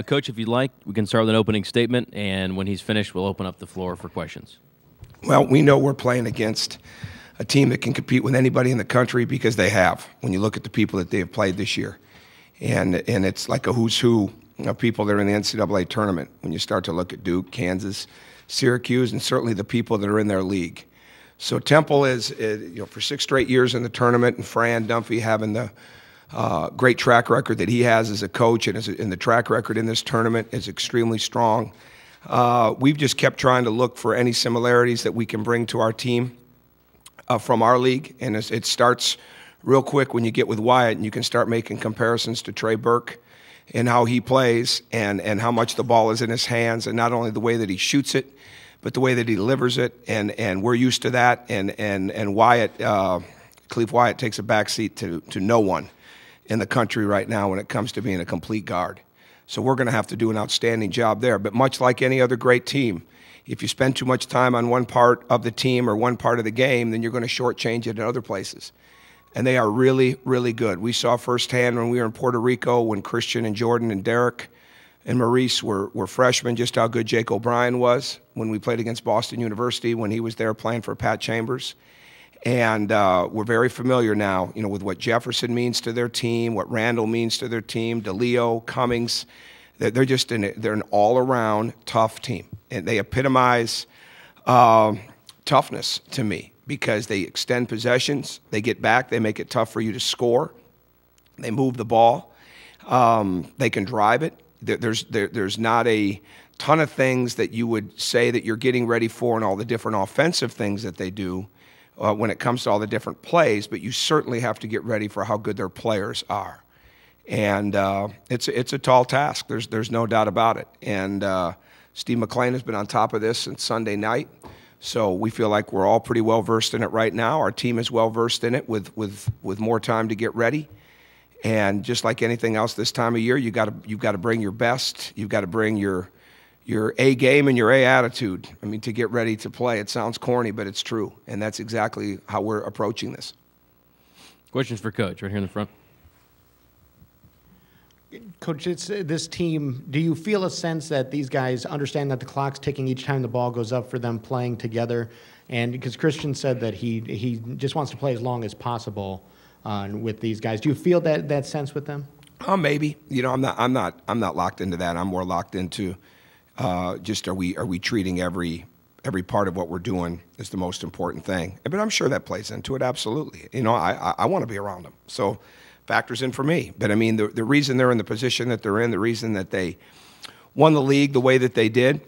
Coach, if you'd like, we can start with an opening statement, and when he's finished, we'll open up the floor for questions. Well, we know we're playing against a team that can compete with anybody in the country because they have, when you look at the people that they've played this year. And it's like a who's who of people that are in the NCAA tournament when you start to look at Duke, Kansas, Syracuse, and certainly the people that are in their league. So Temple is for 6 straight years in the tournament, and Fran Dunphy having the great track record that he has as a coach and in the track record in this tournament is extremely strong. We've just kept trying to look for any similarities that we can bring to our team from our league, and it starts real quick when you get with Wyatt and you can start making comparisons to Trey Burke and how he plays and how much the ball is in his hands, and not only the way that he shoots it, but the way that he delivers it, and we're used to that, and Wyatt, Khalif Wyatt takes a backseat to no one in the country right now when it comes to being a complete guard. So we're going to have to do an outstanding job there. But much like any other great team, if you spend too much time on one part of the team or one part of the game, then you're going to shortchange it in other places. And they are really, really good. We saw firsthand when we were in Puerto Rico when Christian and Jordan and Derek and Maurice were freshmen just how good Jake O'Brien was when we played against Boston University when he was there playing for Pat Chambers. And we're very familiar now, with what Jefferson means to their team, what Randall means to their team, DeLeo, Cummings. They're just they're an all-around tough team, and they epitomize toughness to me because they extend possessions, they get back, they make it tough for you to score, they move the ball, they can drive it. There's not a ton of things that you would say that you're getting ready for and all the different offensive things that they do. When it comes to all the different plays, but you certainly have to get ready for how good their players are. And it's a tall task. There's no doubt about it. And Steve McClain has been on top of this since Sunday night. So we feel like we're all pretty well versed in it right now. Our team is well versed in it with more time to get ready. And just like anything else this time of year, you've got to bring your best. You've got to bring your A game and your A attitude. I mean, to get ready to play. It sounds corny, but it's true. And that's exactly how we're approaching this. Questions for Coach, right here in the front. Coach, it's this team, do you feel a sense that these guys understand that the clock's ticking each time the ball goes up for them playing together? And because Christian said that he just wants to play as long as possible with these guys. Do you feel that sense with them? Maybe. I'm not locked into that. I'm more locked into just are we treating every part of what we're doing is the most important thing. But I'm sure that plays into it, absolutely. I want to be around them. So factors in for me. But, I mean, the reason they're in the position that they're in, the reason that they won the league the way that they did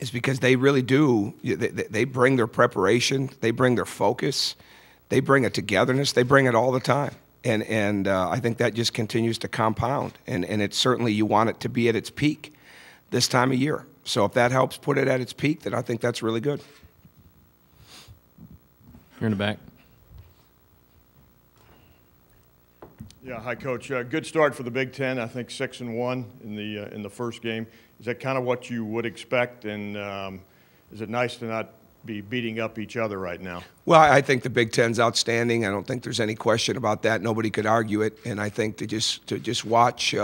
is because they really do. They bring their preparation. They bring their focus. They bring a togetherness. They bring it all the time. And I think that just continues to compound. And it's certainly you want it to be at its peak this time of year. So if that helps put it at its peak, then I think that's really good. You're in the back. Yeah, hi, Coach. Good start for the Big Ten. I think 6-1 in the first game. Is that kind of what you would expect? And is it nice to not be beating up each other right now? Well, I think the Big Ten's outstanding. I don't think there's any question about that. Nobody could argue it. And I think to just watch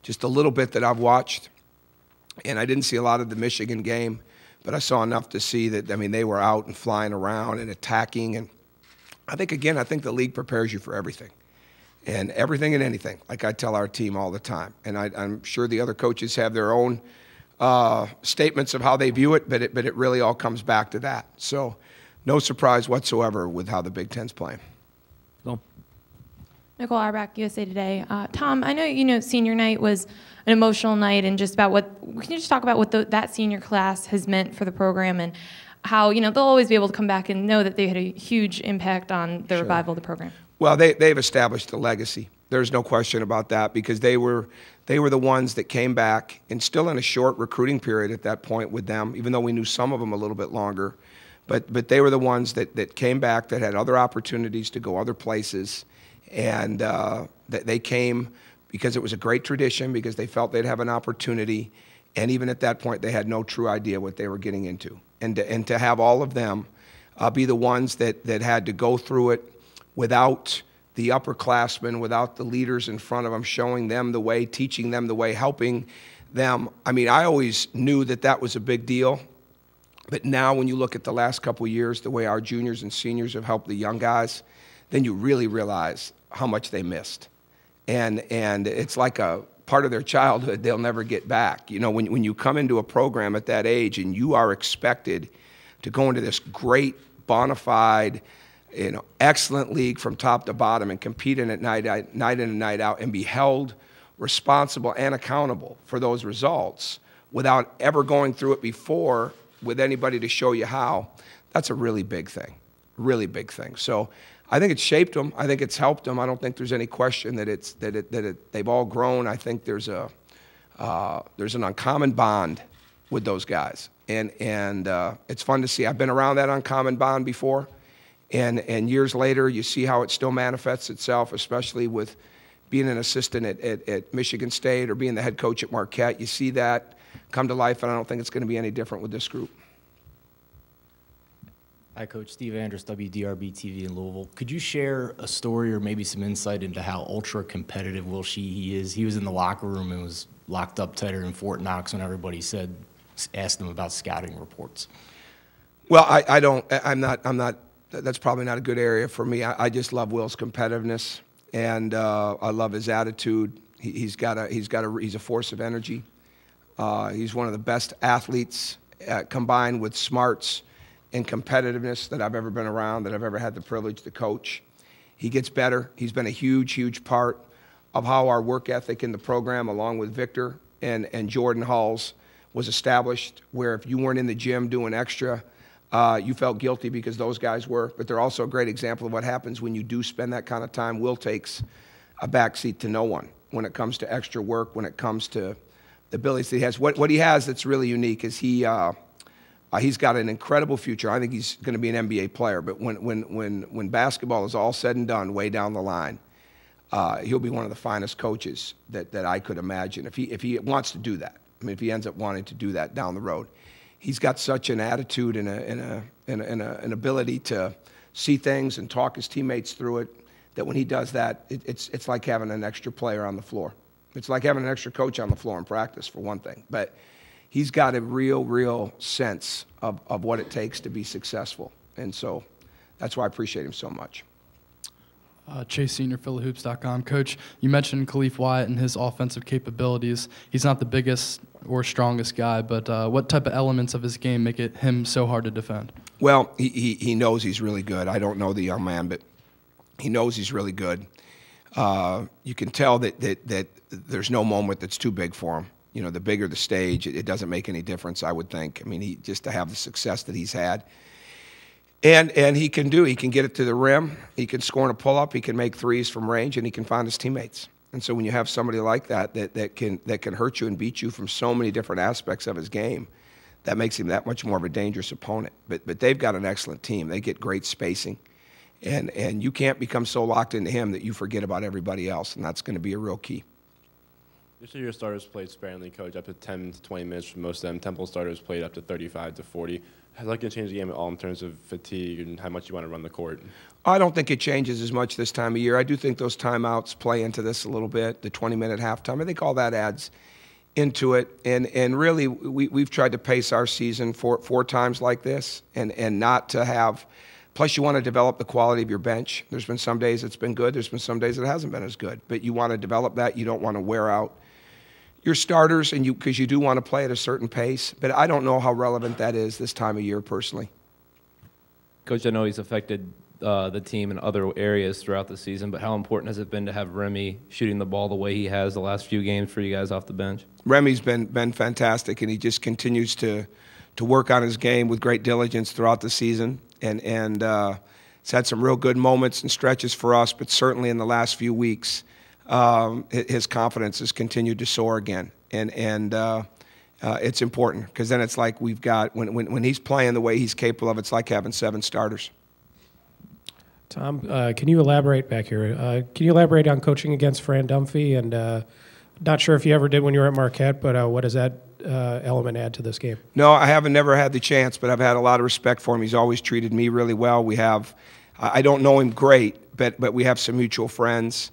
just a little bit that I've watched, and I didn't see a lot of the Michigan game, but I saw enough to see that, I mean, they were out and flying around and attacking. And I think the league prepares you for everything. And everything and anything, like I tell our team all the time. And I'm sure the other coaches have their own statements of how they view it, but it really all comes back to that. So no surprise whatsoever with how the Big Ten's playing. Cool. Nicole Auerbach, USA Today. Tom, I know senior night was an emotional night, and just about can you just talk about what that senior class has meant for the program and how they'll always be able to come back and know that they had a huge impact on the revival of the program? Well, they've established a legacy. There's no question about that because they were the ones that came back, and still in a short recruiting period at that point with them, even though we knew some of them a little bit longer. But they were the ones that came back, that had other opportunities to go other places, and that they came because it was a great tradition, because they felt they'd have an opportunity, and even at that point they had no true idea what they were getting into. And to have all of them be the ones that had to go through it without the upperclassmen, without the leaders in front of them, showing them the way, teaching them the way, helping them. I mean, I always knew that that was a big deal. But now when you look at the last couple of years, the way our juniors and seniors have helped the young guys, then you really realize how much they missed. And it's like a part of their childhood they'll never get back. You know, when you come into a program at that age and you are expected to go into this great, bona fide, you know, excellent league from top to bottom and compete in it night in and night out and be held responsible and accountable for those results without ever going through it before with anybody to show you how, that's a really big thing, really big thing. So I think it's shaped them. I think it's helped them. I don't think there's any question that they've all grown. I think there's an uncommon bond with those guys, and it's fun to see. I've been around that uncommon bond before, and years later you see how it still manifests itself, especially with being an assistant at Michigan State or being the head coach at Marquette. You see that come to life, and I don't think it's going to be any different with this group. Hi, Coach. Steve Andrus, WDRB-TV in Louisville. Could you share a story or maybe some insight into how ultra-competitive Will Sheehy is? He was in the locker room and was locked up tighter than Fort Knox when everybody asked him about scouting reports. Well, I'm not, that's probably not a good area for me. I just love Will's competitiveness, and I love his attitude. He's a force of energy. He's one of the best athletes combined with smarts and competitiveness that I've ever been around, that I've ever had the privilege to coach. He gets better. He's been a huge, huge part of how our work ethic in the program, along with Victor and Jordan Halls, was established, where if you weren't in the gym doing extra, you felt guilty because those guys were. But they're also a great example of what happens when you do spend that kind of time. Will takes a backseat to no one when it comes to extra work, when it comes to the abilities that he has. What he has that's really unique is he's got an incredible future. I think he's going to be an NBA player. But when basketball is all said and done, way down the line, he'll be one of the finest coaches that I could imagine if he wants to do that. I mean, if he ends up wanting to do that down the road, he's got such an attitude and an ability to see things and talk his teammates through it that when he does that, it's like having an extra player on the floor. It's like having an extra coach on the floor in practice, for one thing. But he's got a real sense of what it takes to be successful. And so that's why I appreciate him so much. Chase Senior, PhillyHoops.com. Coach, you mentioned Khalif Wyatt and his offensive capabilities. He's not the biggest or strongest guy, but what type of elements of his game make him so hard to defend? Well, he knows he's really good. I don't know the young man, but he knows he's really good. You can tell that there's no moment that's too big for him. You know, the bigger the stage, it doesn't make any difference, I would think. I mean, just to have the success that he's had. And he can get it to the rim, he can score in a pull-up, he can make threes from range, and he can find his teammates. And so when you have somebody like that can hurt you and beat you from so many different aspects of his game, that makes him that much more of a dangerous opponent. But they've got an excellent team. They get great spacing. And you can't become so locked into him that you forget about everybody else, and that's going to be a real key. This year, your starters played sparingly, Coach, up to 10 to 20 minutes for most of them. Temple starters played up to 35 to 40. How's that going to change the game at all in terms of fatigue and how much you want to run the court? I don't think it changes as much this time of year. I do think those timeouts play into this a little bit, the 20-minute halftime. I think all that adds into it. And really, we've tried to pace our season four times like this and not to have – plus, you want to develop the quality of your bench. There's been some days it's been good. There's been some days it hasn't been as good. But you want to develop that. You don't want to wear out your starters, and because you do want to play at a certain pace. But I don't know how relevant that is this time of year personally. Coach, I know he's affected the team in other areas throughout the season, but how important has it been to have Remy shooting the ball the way he has the last few games for you guys off the bench? Remy's been fantastic, and he just continues to work on his game with great diligence throughout the season. And it's had some real good moments and stretches for us, but certainly in the last few weeks, his confidence has continued to soar again. And it's important because then it's like we've got, when he's playing the way he's capable of, it's like having 7 starters. Tom, can you elaborate back here? Can you elaborate on coaching against Fran Dunphy? And not sure if you ever did when you were at Marquette, but what does that element add to this game? No, I haven't never had the chance, but I've had a lot of respect for him. He's always treated me really well. I don't know him great, but we have some mutual friends.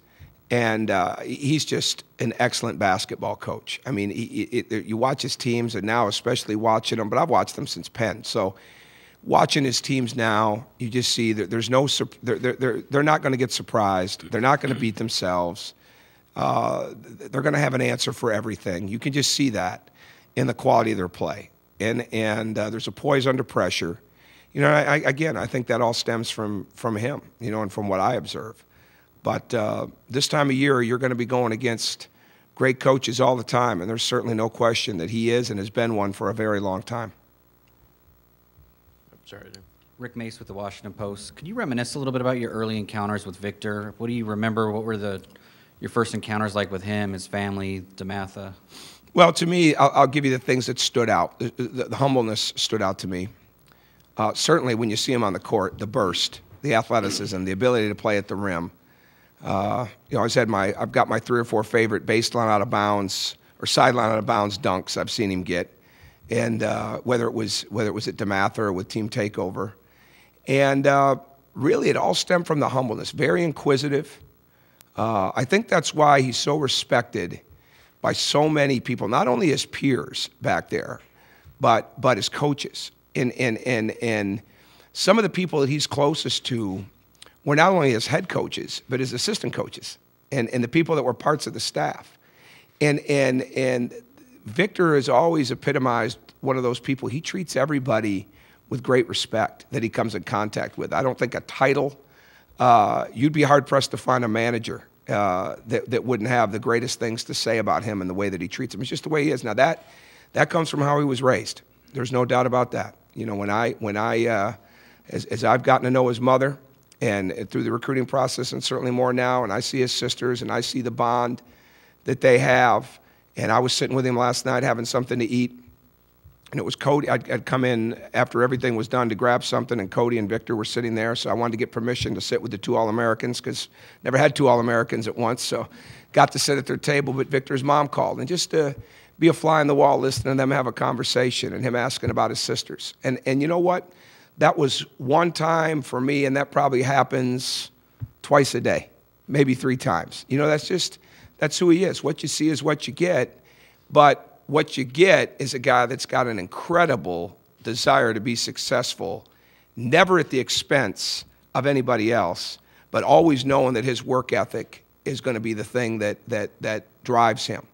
And he's just an excellent basketball coach. I mean, you watch his teams, and now especially watching them, but I've watched them since Penn. So watching his teams now, you just see that there's no they're not going to get surprised. They're not going to beat themselves. They're going to have an answer for everything. You can just see that in the quality of their play. And there's a poise under pressure. You know, I think that all stems from him, you know, and from what I observe. But this time of year, you're going to be going against great coaches all the time, and there's certainly no question that he is and has been one for a very long time. Sorry. Rick Mace with the Washington Post. Could you reminisce a little bit about your early encounters with Victor? What do you remember? What were your first encounters like with him, his family, DeMatha? Well, to me, I'll give you the things that stood out. The humbleness stood out to me. Certainly when you see him on the court, the burst, the athleticism, the ability to play at the rim. You know, I've got my 3 or 4 favorite baseline out of bounds or sideline out of bounds dunks I've seen him get, and whether it was at DeMatha or with Team Takeover, and really it all stemmed from the humbleness. Very inquisitive. I think that's why he's so respected by so many people, not only his peers back there, but his coaches, and some of the people that he's closest to were not only his head coaches, but his assistant coaches and the people that were parts of the staff. And Victor has always epitomized one of those people. He treats everybody with great respect that he comes in contact with. I don't think a title, you'd be hard-pressed to find a manager that wouldn't have the greatest things to say about him and the way that he treats him. It's just the way he is. Now, that comes from how he was raised. There's no doubt about that. You know, as I've gotten to know his mother, and through the recruiting process, and certainly more now, and I see his sisters, and I see the bond that they have. And I was sitting with him last night having something to eat, and it was Cody. I'd come in after everything was done to grab something, and Cody and Victor were sitting there, so I wanted to get permission to sit with the 2 All-Americans, because never had 2 All-Americans at once, so got to sit at their table, but Victor's mom called, and just to be a fly on the wall listening to them have a conversation, and him asking about his sisters. And you know what? That was one time for me, and that probably happens twice a day, maybe 3 times. You know, that's who he is. What you see is what you get, but what you get is a guy that's got an incredible desire to be successful, never at the expense of anybody else, but always knowing that his work ethic is going to be the thing that drives him.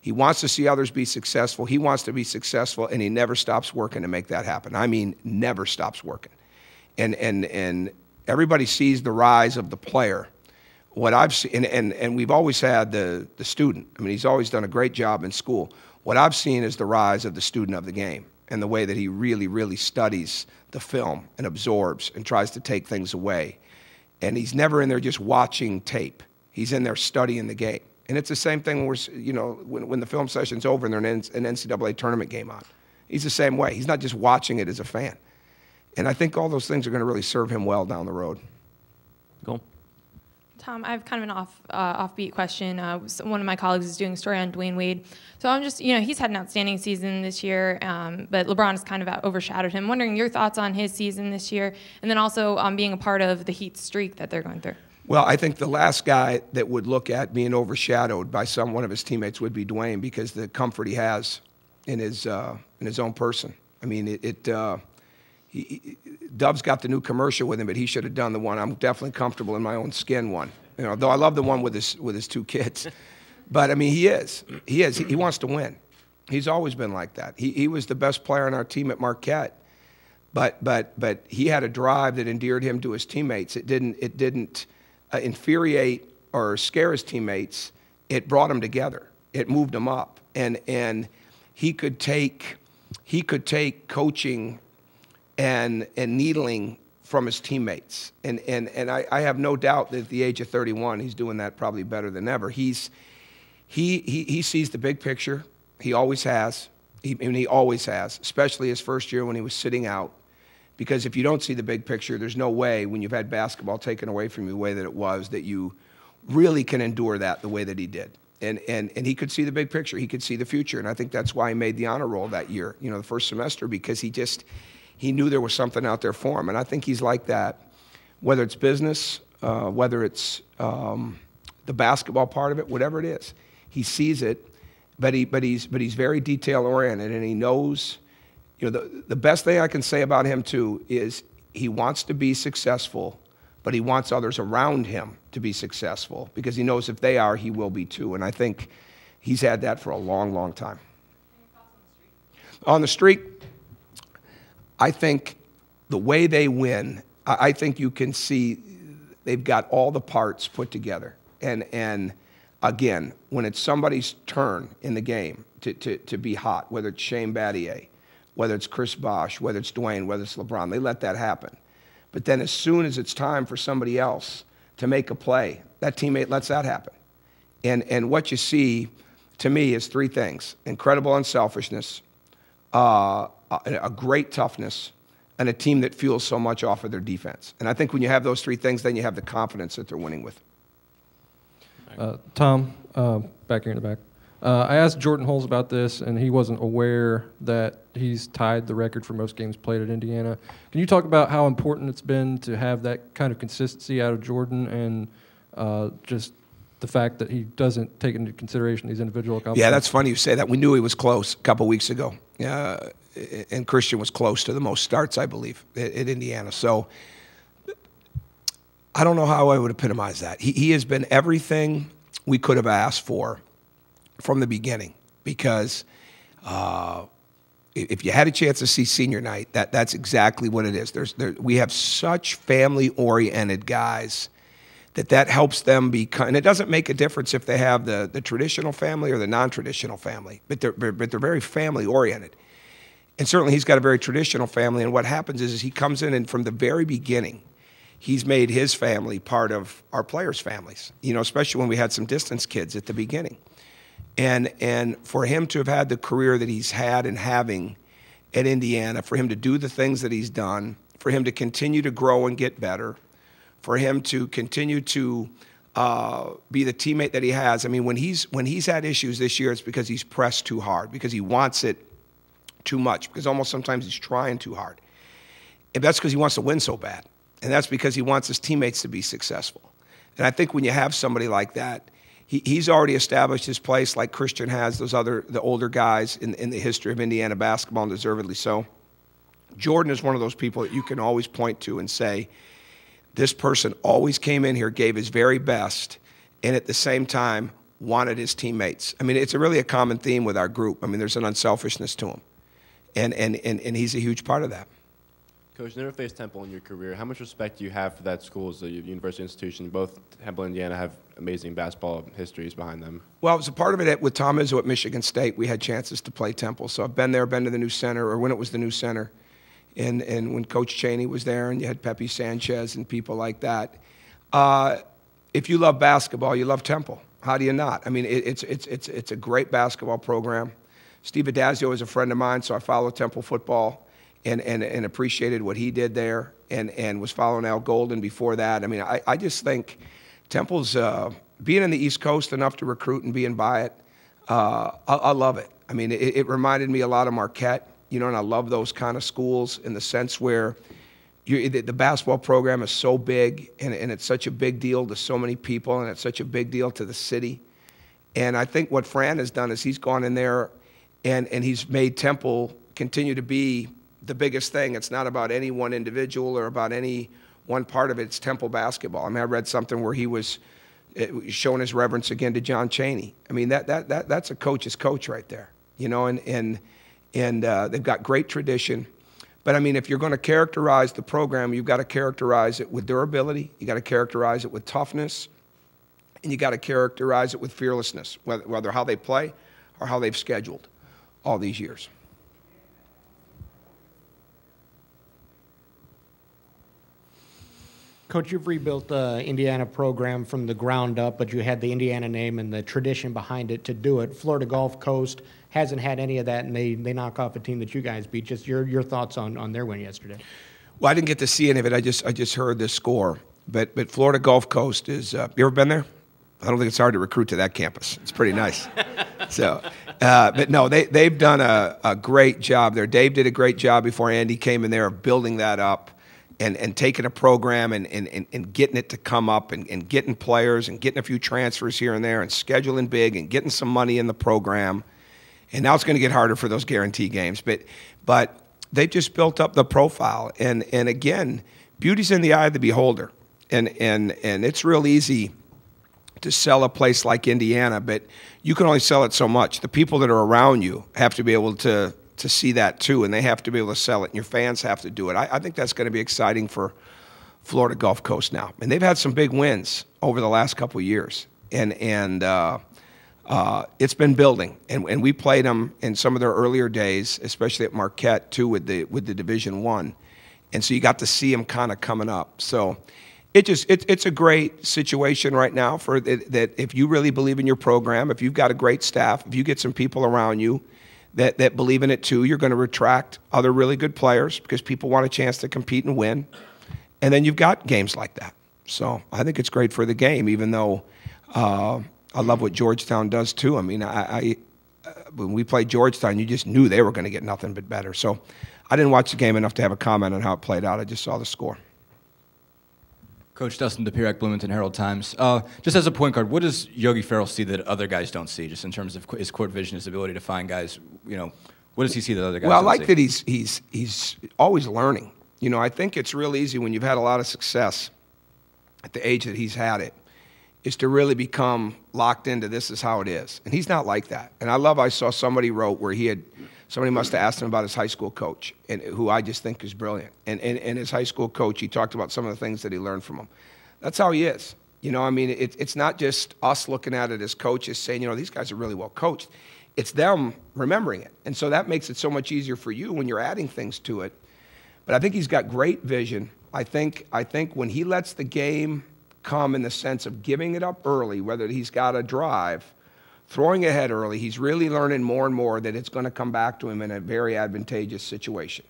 He wants to see others be successful. He wants to be successful, and he never stops working to make that happen. I mean, never stops working. And everybody sees the rise of the player. What I've seen, and we've always had the student. I mean, he's always done a great job in school. What I've seen is the rise of the student of the game and the way that he really, really studies the film and absorbs and tries to take things away. And he's never in there just watching tape. He's in there studying the game. And it's the same thing when the film session's over and there's an NCAA tournament game on. He's the same way. He's not just watching it as a fan. And I think all those things are going to really serve him well down the road. Cool. Tom, I have kind of an offbeat question. One of my colleagues is doing a story on Dwayne Wade. So I'm just, he's had an outstanding season this year, but LeBron has kind of overshadowed him. Wondering your thoughts on his season this year, and then also on being a part of the Heat streak that they're going through. Well, I think the last guy that would look at being overshadowed by one of his teammates would be Dwayne, because the comfort he has in his own person. I mean, Dove's got the new commercial with him, but he should have done the one I'm definitely comfortable in my own skin one. Though I love the one with his 2 kids. But I mean, he wants to win. He's always been like that. He was the best player on our team at Marquette, but he had a drive that endeared him to his teammates. It didn't infuriate or scare his teammates. It brought them together. It moved them up, and he could take coaching and needling from his teammates. And I have no doubt that at the age of 31, he's doing that probably better than ever. He sees the big picture. He always has. He always has, especially his first year when he was sitting out. Because if you don't see the big picture, there's no way, when you've had basketball taken away from you the way that it was, that you really can endure that the way that he did. And he could see the big picture. He could see the future. And I think that's why he made the honor roll that year, the first semester, because he knew there was something out there for him. And I think he's like that, whether it's business, whether it's the basketball part of it, whatever it is. He sees it, but he's very detail oriented, and he knows. The best thing I can say about him too is he wants to be successful, but he wants others around him to be successful because he knows if they are, he will be too. And I think he's had that for a long, long time. On the streak, I think the way they win, I think you can see they've got all the parts put together. And again, when it's somebody's turn in the game to be hot, whether it's Shane Battier, whether it's Chris Bosh, whether it's Dwayne, whether it's LeBron, they let that happen. But then as soon as it's time for somebody else to make a play, that teammate lets that happen. And what you see, to me, is three things: incredible unselfishness, a great toughness, and a team that fuels so much off of their defense. And I think when you have those three things, then you have the confidence that they're winning with. Tom, back here in the back. I asked Jordan Holes about this, and he wasn't aware that he's tied the record for most games played at Indiana. Can you talk about how important it's been to have that kind of consistency out of Jordan and just the fact that he doesn't take into consideration these individual accomplishments? Yeah, that's funny you say that. We knew he was close a couple weeks ago. And Christian was close to the most starts, I believe, at Indiana. So I don't know how I would epitomize that. He has been everything we could have asked for from the beginning, because if you had a chance to see senior night, that's exactly what it is. We have such family-oriented guys that helps them become, and it doesn't make a difference if they have the traditional family or the non-traditional family, but they're very family-oriented. And certainly he's got a very traditional family, and what happens is he comes in and from the very beginning, he's made his family part of our players' families, especially when we had some distance kids at the beginning. And for him to have had the career that he's had and having at Indiana, for him to do the things that he's done, for him to continue to grow and get better, for him to continue to be the teammate that he has. I mean, when he's had issues this year, it's because he's pressed too hard, because he wants it too much, because almost sometimes he's trying too hard. And that's because he wants to win so bad. And that's because he wants his teammates to be successful. And I think when you have somebody like that, he's already established his place like Christian has, the older guys in the history of Indiana basketball, and deservedly so. Jordan is one of those people that you can always point to and say, this person always came in here, gave his very best, and at the same time wanted his teammates. I mean, it's really a common theme with our group. I mean, there's an unselfishness to him. And he's a huge part of that. Coach, you never faced Temple in your career. How much respect do you have for that school as a university institution? Both Temple and Indiana have amazing basketball histories behind them. Well, it was a part of it with Tom Izzo at Michigan State. We had chances to play Temple. So I've been there, been to the new center, or when it was the new center. And when Coach Chaney was there, and you had Pepe Sanchez and people like that. If you love basketball, you love Temple. How do you not? I mean, it's a great basketball program. Steve Adazio is a friend of mine, so I follow Temple football and appreciated what he did there, and was following Al Golden before that. I mean, I just think Temple's being in the East Coast enough to recruit and being by it. I love it. I mean, it reminded me a lot of Marquette, and I love those kind of schools in the sense where the basketball program is so big, and it's such a big deal to so many people, and it's such a big deal to the city. And I think what Fran has done is he's gone in there and he's made Temple continue to be the biggest thing. It's not about any one individual or about any one part of it. It's Temple basketball. I mean, I read something where he was showing his reverence again to John Chaney. I mean, that's a coach's coach right there, and they've got great tradition. But, I mean, if you're going to characterize the program, you've got to characterize it with durability. You got to characterize it with toughness. And you got to characterize it with fearlessness, whether how they play or how they've scheduled all these years. Coach, you've rebuilt the Indiana program from the ground up, but you had the Indiana name and the tradition behind it to do it. Florida Gulf Coast hasn't had any of that, and they knock off a team that you guys beat. Just your thoughts on their win yesterday. Well, I didn't get to see any of it. I just heard the score. But Florida Gulf Coast is. You ever been there? I don't think it's hard to recruit to that campus. It's pretty nice. So, but no, they've done a great job there. Dave did a great job before Andy came in there of building that up. and taking a program and getting it to come up and getting players and getting a few transfers here and there and scheduling big and getting some money in the program. And now it's going to get harder for those guarantee games. But they've just built up the profile. And again, beauty's in the eye of the beholder. And it's real easy to sell a place like Indiana, but you can only sell it so much. The people that are around you have to be able to see that too, and they have to be able to sell it, and your fans have to do it. I think that's going to be exciting for Florida Gulf Coast now. And they've had some big wins over the last couple of years. And it's been building, and we played them in some of their earlier days, especially at Marquette too, with the Division I, and so you got to see them kind of coming up. So it's a great situation right now for that. If you really believe in your program, if you've got a great staff, if you get some people around you that believe in it too, you're going to attract other really good players because people want a chance to compete and win, and then you've got games like that. So I think it's great for the game, even though. I love what Georgetown does too. I mean, when we played Georgetown, you just knew they were going to get nothing but better. So I didn't watch the game enough to have a comment on how it played out. I just saw the score. Coach Dustin DePirac, Bloomington Herald-Times. Just as a point guard, what does Yogi Ferrell see that other guys don't see, just in terms of his court vision, his ability to find guys? What does he see that other guys don't see? Well, I like that he's always learning. I think it's real easy when you've had a lot of success at the age that he's had it, is to really become locked into this is how it is. And he's not like that. And I saw somebody wrote where somebody must have asked him about his high school coach, and who I just think is brilliant. And his high school coach, he talked about some of the things that he learned from him. That's how he is. It's not just us looking at it as coaches saying, these guys are really well coached. It's them remembering it. And so that makes it so much easier for you when you're adding things to it. But I think he's got great vision. I think when he lets the game come in the sense of giving it up early, whether he's got a drive, throwing ahead early, he's really learning more and more that it's going to come back to him in a very advantageous situation.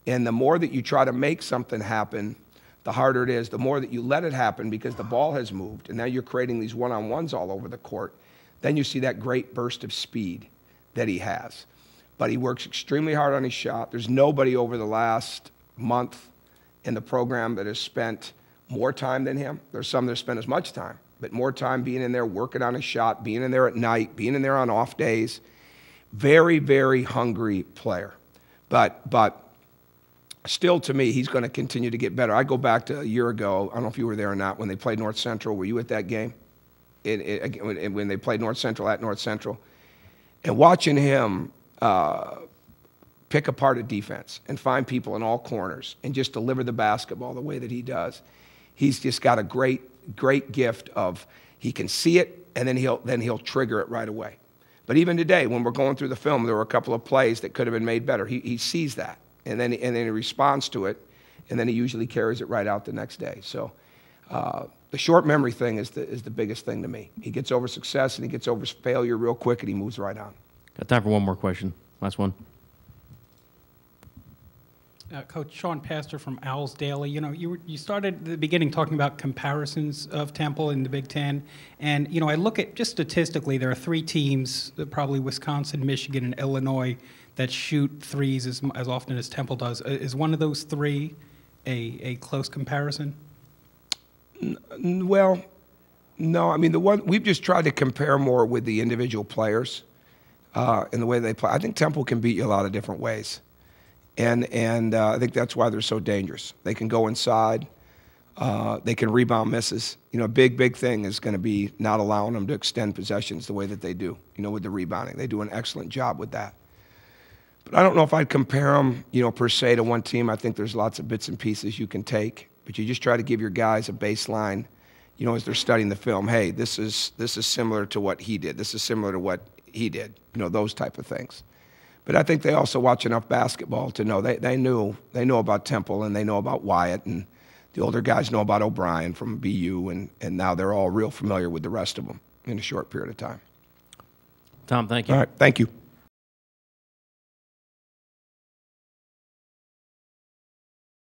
And the more that you try to make something happen, the harder it is. The more that you let it happen because the ball has moved, and now you're creating these one-on-ones all over the court, then you see that great burst of speed that he has. But he works extremely hard on his shot. There's nobody over the last month in the program that has spent more time than him. There's some that spend as much time, but more time being in there, working on his shot, being in there at night, being in there on off days. Very, very hungry player. But still, to me, he's going to continue to get better. I go back to a year ago. I don't know if you were there or not when they played North Central. Were you at that game? When they played North Central at North Central. And watching him pick apart a defense and find people in all corners and just deliver the basketball the way that he does. He's just got a great gift of he can see it, and then he'll trigger it right away. But even today, when we're going through the film, there were a couple of plays that could have been made better. He sees that, and then he responds to it, and then he usually carries it right out the next day. So the short memory thing is the biggest thing to me. He gets over success and he gets over failure real quick, and he moves right on. Got time for one more question. Last one. Coach Sean Pastor from Owls Daily. You started at the beginning talking about comparisons of Temple in the Big Ten, and I look at just statistically, there are 3 teams, probably Wisconsin, Michigan, and Illinois, that shoot threes as often as Temple does. Is one of those 3 a close comparison? Well, no. I mean, the one we've just tried to compare more with the individual players and the way they play. I think Temple can beat you a lot of different ways. And I think that's why they're so dangerous. They can go inside. They can rebound misses. A big thing is going to be not allowing them to extend possessions the way that they do, with the rebounding. They do an excellent job with that. But I don't know if I'd compare them, per se to one team. I think there's lots of bits and pieces you can take. But you just try to give your guys a baseline, as they're studying the film. Hey, this is similar to what he did. This is similar to what he did. Those type of things. But I think they also watch enough basketball to know they know about Temple, and they know about Wyatt, and the older guys know about O'Brien from BU, and now they're all real familiar with the rest of them in a short period of time. Tom, thank you. All right, thank you.